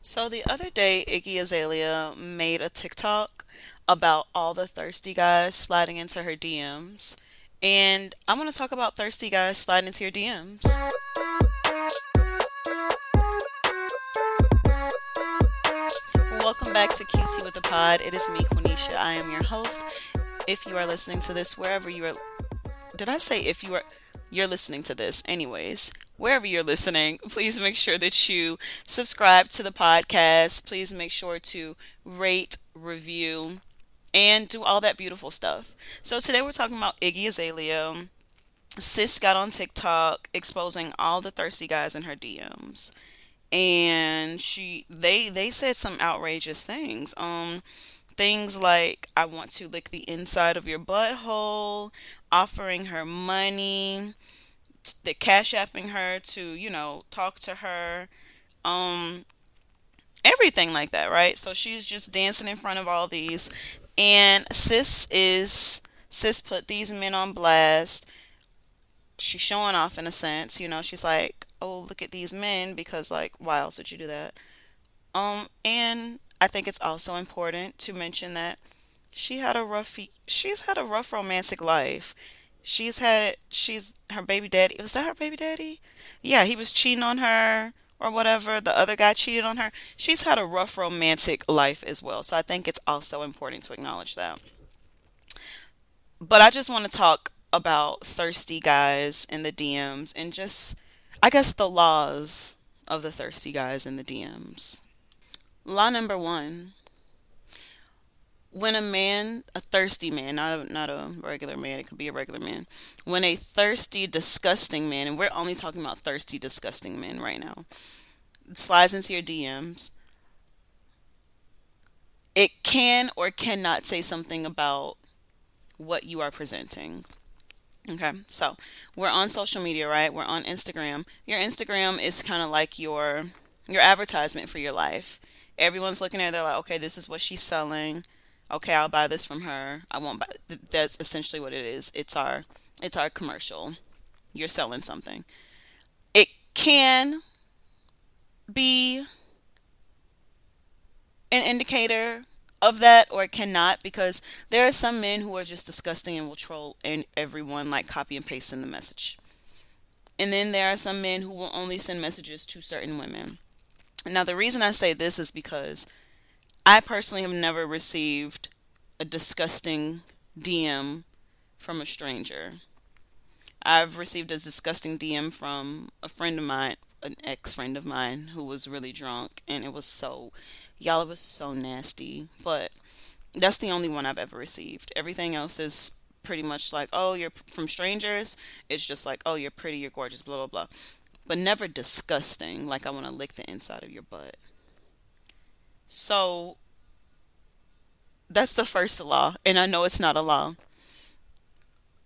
So the other day, Iggy Azalea made a TikTok about all the thirsty guys sliding into her DMs. And I want to talk about thirsty guys sliding into your DMs. Welcome back to QC with the Pod. It is me, Quenisha. I am your host. If you are listening to this, wherever you are, did I say if you are, you're listening to this, anyways, wherever you're listening, please make sure that you subscribe to the podcast. Please make sure to rate, review, and do all that beautiful stuff. So today we're talking about Iggy Azalea. Sis got on TikTok exposing all the thirsty guys in her DMs. And they said some outrageous things. Things like I want to lick the inside of your butthole, offering her money, the cash apping her to, talk to her. Um Everything like that, right? So she's just dancing in front of all these, and sis put these men on blast. She's showing off in a sense, she's like, "Oh, look at these men," because like, why else would you do that? And I think it's also important to mention that she's had a rough romantic life. She's her baby daddy. Was that her baby daddy? Yeah, he was cheating on her or whatever. The other guy cheated on her. She's had a rough romantic life as well. So I think it's also important to acknowledge that. But I just want to talk about thirsty guys in the DMs and just, I guess, the laws of the thirsty guys in the DMs. Law number one: when a thirsty man, not a regular man, it could be a regular man. When a thirsty, disgusting man, and we're only talking about thirsty, disgusting men right now, slides into your DMs, it can or cannot say something about what you are presenting. Okay, so we're on social media, right? We're on Instagram. Your Instagram is kind of like your advertisement for your life. Everyone's looking at it, they're like, okay, this is what she's selling. Okay, I'll buy this from her. I won't buy. That's essentially what it is. It's our commercial. You're selling something. It can be an indicator of that, or it cannot, because there are some men who are just disgusting and will troll and everyone, like copy and paste in the message. And then there are some men who will only send messages to certain women. Now, the reason I say this is because I personally have never received a disgusting DM from a stranger. I've received a disgusting DM from a friend of mine, an ex friend of mine, who was really drunk, and y'all, it was so nasty. But that's the only one I've ever received. Everything else is pretty much like, oh, you're from strangers. It's just like, oh, you're pretty, you're gorgeous, blah, blah, blah. But never disgusting, like I want to lick the inside of your butt. So that's the first law, and I know it's not a law.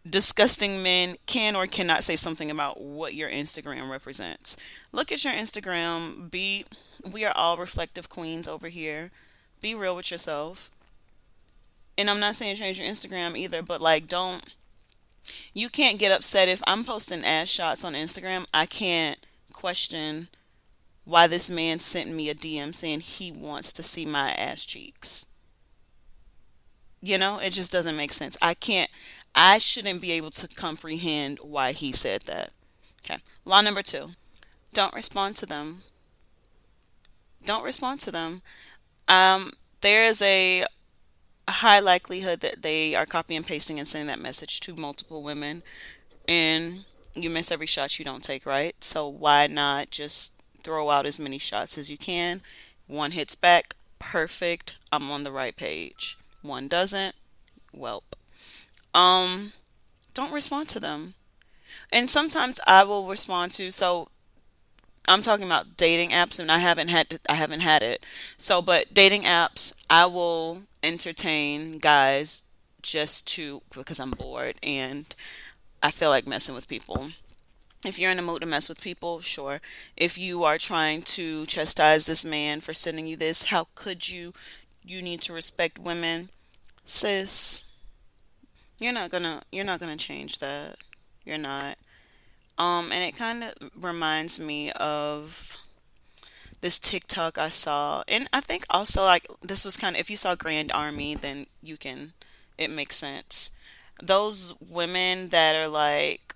Disgusting men can or cannot say something about what your Instagram represents. Look at your Instagram. We are all reflective queens over here. Be real with yourself. And I'm not saying change your Instagram either, but like, don't, you can't get upset if I'm posting ass shots on Instagram. I can't question why this man sent me a DM saying he wants to see my ass cheeks. It just doesn't make sense. I shouldn't be able to comprehend why he said that. Okay. Law number two: don't respond to them. Don't respond to them. There is a high likelihood that they are copy and pasting and sending that message to multiple women, and you miss every shot you don't take, right? So why not just throw out as many shots as you can? One hits back, perfect. I'm on the right page. One doesn't, welp. Um, don't respond to them. And sometimes I will respond to, so I'm talking about dating apps, and I haven't had it. So, but dating apps, I will entertain guys just to because I'm bored and I feel like messing with people. If you're in the mood to mess with people, sure. If you are trying to chastise this man for sending you this, how could you? You need to respect women, sis. You're not gonna change that. You're not. And it kind of reminds me of this TikTok I saw, and I think also like this was kind of, if you saw Grand Army, then you can, it makes sense. Those women that are like,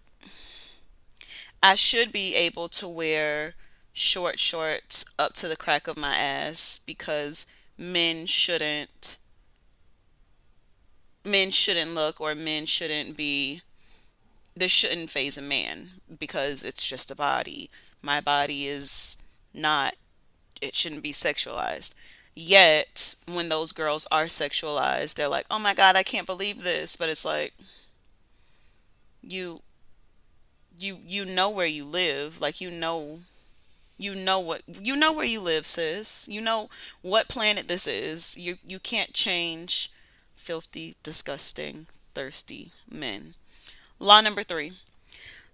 I should be able to wear short shorts up to the crack of my ass because men shouldn't men shouldn't look, or men shouldn't be, this shouldn't phase a man because it's just a body. My body is not, it shouldn't be sexualized. Yet, when those girls are sexualized, they're like, "Oh my God, I can't believe this." But it's like, you you know where you live. Like, you know where you live, sis. You know what planet this is. You can't change filthy, disgusting, thirsty men. Law number 3.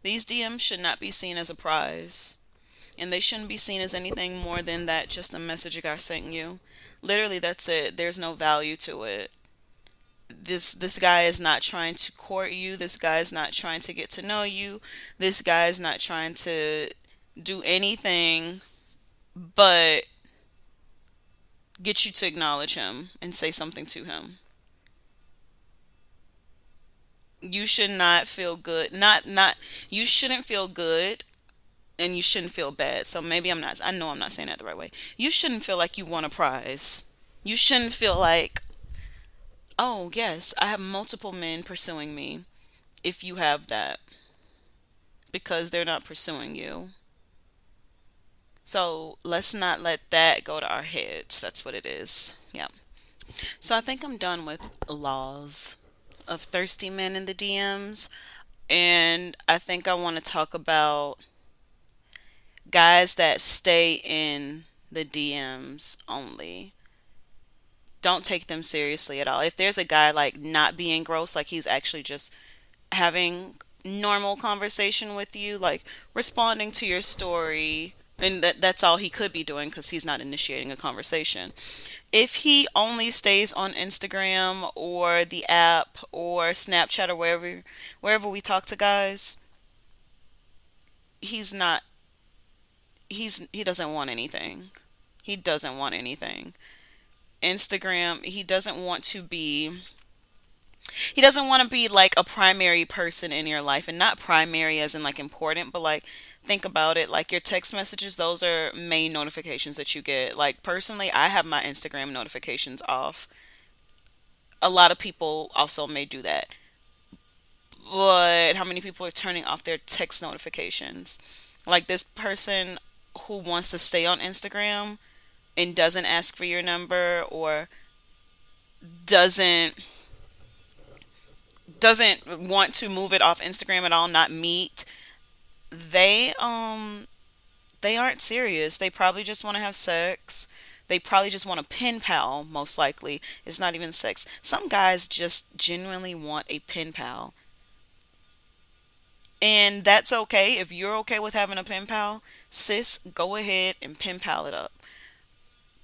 These DMs should not be seen as a prize. And they shouldn't be seen as anything more than that, just a message a guy sent you. Literally, that's it. There's no value to it. This guy is not trying to court you. This guy is not trying to get to know you. This guy is not trying to do anything but get you to acknowledge him and say something to him. You should not feel good. Not you shouldn't feel good, and you shouldn't feel bad. So maybe I know I'm not saying that the right way. You shouldn't feel like you won a prize. You shouldn't feel like, "Oh, yes, I have multiple men pursuing me." If you have that, because they're not pursuing you. So let's not let that go to our heads. That's what it is. Yeah. So I think I'm done with laws of thirsty men in the DMs. And I think I want to talk about guys that stay in the DMs only. Don't take them seriously at all. If there's a guy like not being gross, like he's actually just having normal conversation with you, like responding to your story, and that's all he could be doing because he's not initiating a conversation. If he only stays on Instagram or the app or Snapchat or wherever we talk to guys, he's not he doesn't want anything. He doesn't want anything. Instagram, he doesn't want to be like a primary person in your life, and not primary as in like important, but like, think about it, like your text messages, those are main notifications that you get. Like, personally, I have my Instagram notifications off. A lot of people also may do that. But how many people are turning off their text notifications? Like this person who wants to stay on Instagram and doesn't ask for your number, or doesn't doesn't want to move it off Instagram at all, not meet, they they aren't serious. They probably just want to have sex. They probably just want a pen pal, most likely. It's not even sex. Some guys just genuinely want a pen pal. And that's okay. If you're okay with having a pen pal, sis, go ahead and pen pal it up.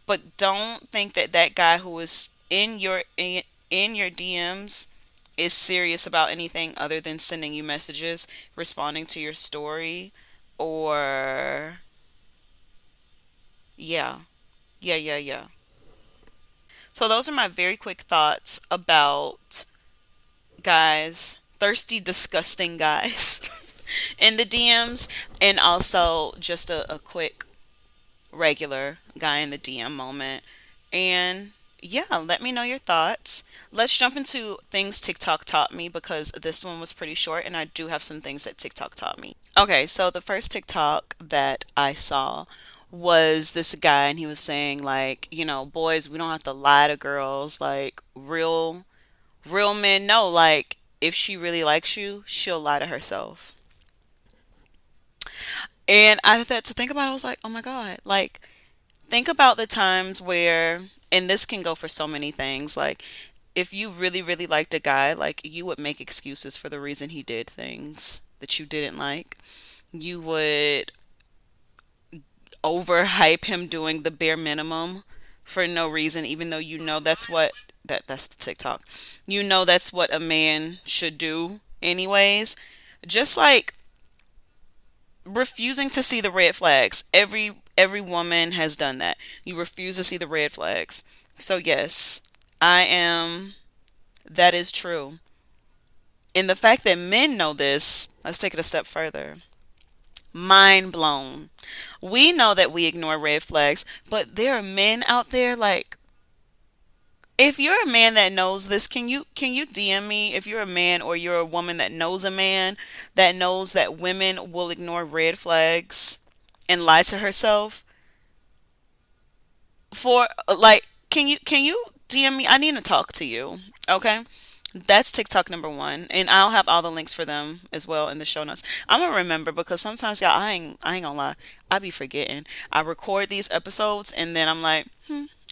But don't think that that guy who is in your DMs is serious about anything other than sending you messages, responding to your story, or yeah. Yeah. So those are my very quick thoughts about guys, thirsty, disgusting guys in the DMs, and also just a quick regular guy in the DM moment. And yeah, let me know your thoughts. Let's jump into things TikTok taught me, because this one was pretty short and I do have some things that TikTok taught me. Okay, so the first TikTok that I saw was this guy, and he was saying like, boys, we don't have to lie to girls. Like, real men know, like, if she really likes you, she'll lie to herself. And I had to think about it. I was like, oh my God. Like, think about the times where, and this can go for so many things, like, if you really, really liked a guy, like, you would make excuses for the reason he did things that you didn't like. You would overhype him doing the bare minimum for no reason, even though you know that's the TikTok. You know that's what a man should do anyways. Just like refusing to see the red flags. Every woman has done that. You refuse to see the red flags. So, yes, I am. That is true. And the fact that men know this, let's take it a step further. Mind blown. We know that we ignore red flags, but there are men out there like, if you're a man that knows this, can you DM me if you're a man or you're a woman that knows a man that knows that women will ignore red flags and lie to herself for like, can you DM me? I need to talk to you. Okay? That's TikTok number one, and I'll have all the links for them as well in the show notes. I'm gonna remember because sometimes, y'all, I ain't gonna lie, I be forgetting. I record these episodes and then I'm like,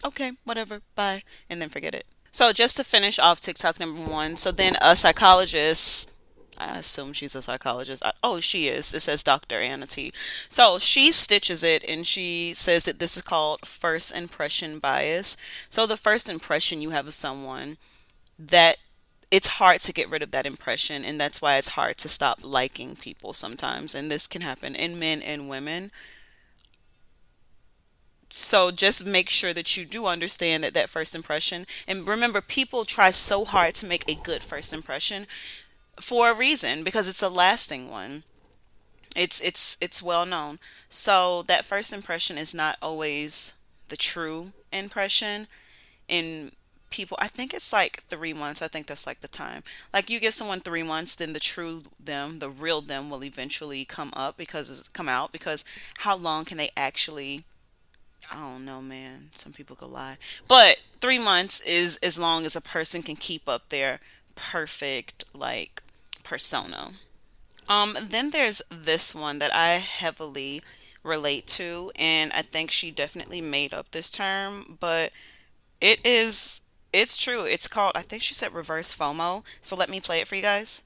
okay, whatever, bye, and then forget it. So just to finish off TikTok number one, so then a psychologist, I assume she's a psychologist. Oh, she is. It says Dr. Anna T. So she stitches it and she says that this is called first impression bias. So the first impression you have of someone, that it's hard to get rid of that impression, and that's why it's hard to stop liking people sometimes, and this can happen in men and women. So just make sure that you do understand that that first impression, and remember, people try so hard to make a good first impression for a reason, because it's a lasting one. It's well known. So that first impression is not always the true impression. In people, I think it's like 3 months. I think that's like the time. Like, you give someone 3 months, then the true them, the real them, will eventually come up, because it's come out, because how long can they actually, I don't know, man. Some people could lie. But 3 months is as long as a person can keep up their perfect, like, persona. Then there's this one that I heavily relate to, and I think she definitely made up this term, but it is, it's true. It's called, I think she said, reverse FOMO. So let me play it for you guys.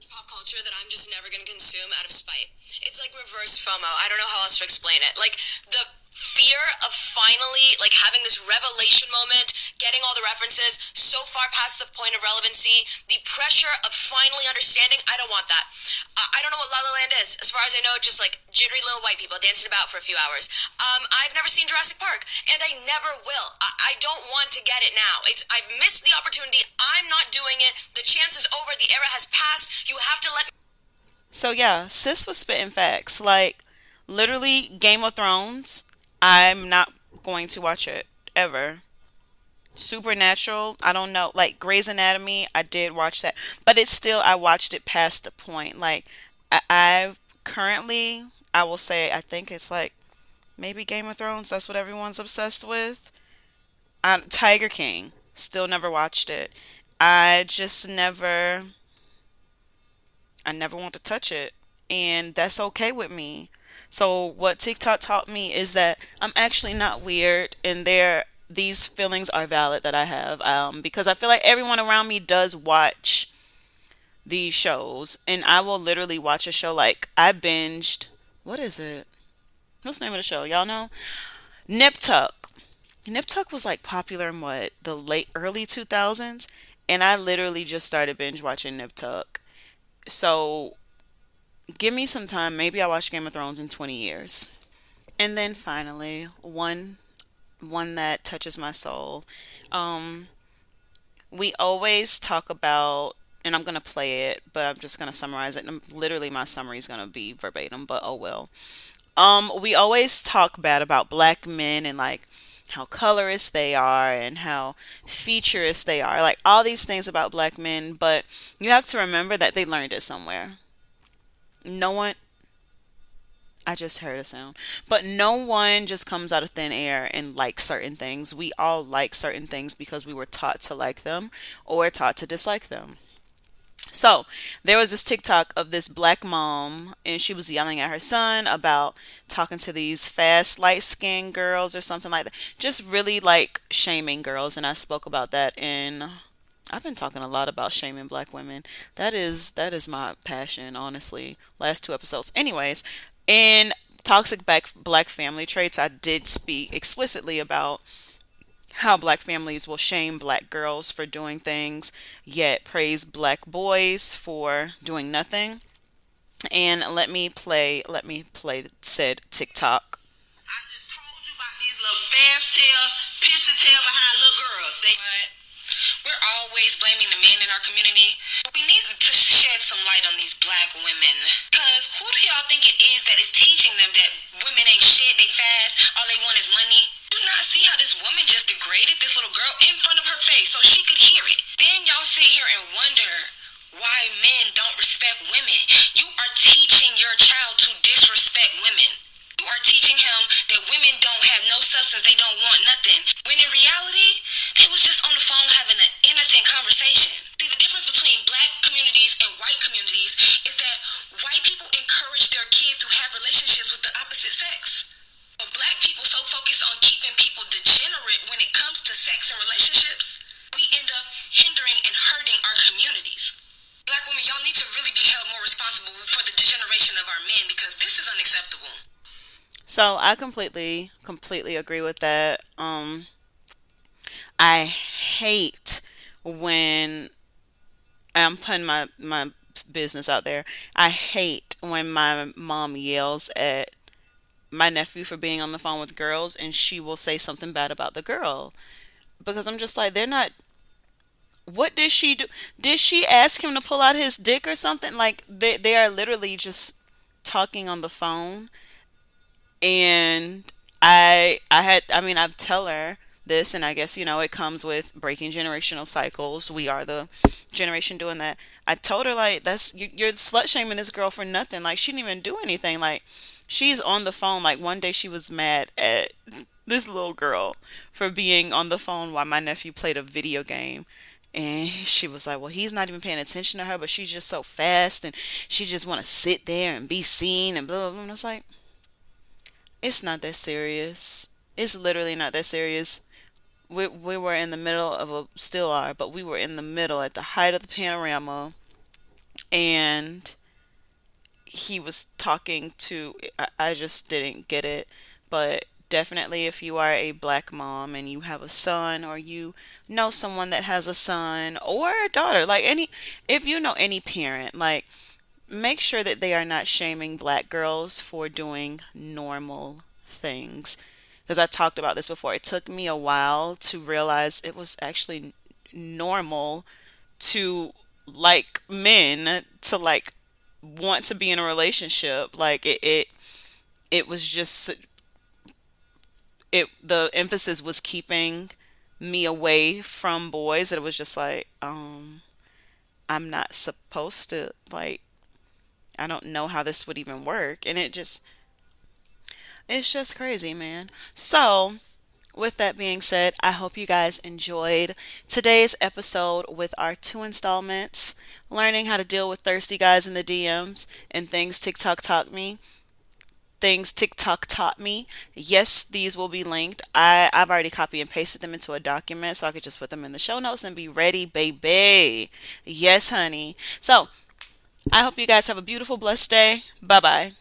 Pop culture that I'm just never going to consume out of spite. It's like reverse FOMO. I don't know how else to explain it. Like the fear of finally like having this revelation moment, getting all the references so far past the point of relevancy, the pressure of finally understanding. I don't want that. I don't know what La La Land is. As far as I know, just like jittery little white people dancing about for a few hours. I've never seen Jurassic Park, and I never will. I don't want to get it now. I've missed the opportunity. I'm not doing it. The chance is over. The era has passed. You have to let. So yeah, sis was spitting facts. Like, literally, Game of Thrones, I'm not going to watch it ever. Supernatural, I don't know. Like Grey's Anatomy, I did watch that, but it's still, I watched it past the point. Like, I currently, I will say, I think it's like maybe Game of Thrones. That's what everyone's obsessed with. Tiger King, still never watched it. I just never, I never want to touch it, and that's okay with me. So what TikTok taught me is that I'm actually not weird, and there, these feelings are valid that I have. Because I feel like everyone around me does watch these shows, and I will literally watch a show. Like, I binged. What is it? What's the name of the show? Y'all know? Nip Tuck. Nip Tuck was like popular in what, the late early 2000s, and I literally just started binge watching Nip Tuck. So give me some time. Maybe I'll watch Game of Thrones in 20 years. And then finally, one that touches my soul. Um, we always talk about, and I'm gonna play it, but I'm just gonna summarize it. And literally, my summary is gonna be verbatim, but oh well. We always talk bad about black men and like how colorist they are and how featurist they are, like all these things about black men, but you have to remember that they learned it somewhere. No one, I just heard a sound. But no one just comes out of thin air and likes certain things. We all like certain things because we were taught to like them or taught to dislike them. So there was this TikTok of this black mom, and she was yelling at her son about talking to these fast, light skinned girls or something like that. Just really like shaming girls. And I spoke about that in, I've been talking a lot about shaming black women. That is my passion, honestly. Last two episodes. Anyways, in toxic black family traits, I did speak explicitly about how black families will shame black girls for doing things, yet praise black boys for doing nothing. And let me play said TikTok. fast tail, pissy tail behind little girls. We're always blaming the men in our community. We need to shed some light on these black women. Cause who do y'all think it is that is teaching them that women ain't shit, they fast, all they want is money? Do not see how this woman just degraded this little girl in front of her face so she could hear it. Then y'all sit here and wonder why men don't respect women. You are teaching your child to disrespect women. You are teaching him that women don't have no substance, they don't want nothing. When in reality, they was just on the phone having an innocent conversation. See, the difference between black communities and white communities is that white people encourage their kids to have relationships with the opposite sex. But black people so focused on keeping people degenerate when it comes to sex and relationships, we end up hindering and hurting our communities. Black women, y'all need to really be held more responsible for the degeneration of our men because this is unacceptable. So I completely agree with that. I hate when I'm putting my business out there. I hate when my mom yells at my nephew for being on the phone with girls and she will say something bad about the girl because I'm just like they're not. What did she do? Did she ask him to pull out his dick or something? Like they are literally just talking on the phone. And I mean, I tell her this, and I guess, it comes with breaking generational cycles. We are the generation doing that. I told her, like, you're slut shaming this girl for nothing. Like, she didn't even do anything. Like, she's on the phone. Like, one day she was mad at this little girl for being on the phone while my nephew played a video game. And she was like, well, he's not even paying attention to her, but she's just so fast, and she just want to sit there and be seen, and blah, blah, blah. And I was like, it's not that serious. It's literally not that serious. We were in the middle of still are, but we were in the middle at the height of the panorama, and he was talking to, I just didn't get it. But definitely, if you are a black mom and you have a son, or you know someone that has a son or a daughter, like if you know any parent, like, make sure that they are not shaming black girls for doing normal things. Because I talked about this before. It took me a while to realize it was actually normal to like men, to like want to be in a relationship. Like it was just the emphasis was keeping me away from boys. It was just like, I'm not supposed to, like, I don't know how this would even work. And it's just crazy, man. So, with that being said, I hope you guys enjoyed today's episode with our two installments, learning how to deal with thirsty guys in the DMs and things TikTok taught me. Yes, these will be linked. I've already copy and pasted them into a document so I could just put them in the show notes and be ready, baby. Yes, honey. So, I hope you guys have a beautiful, blessed day. Bye bye.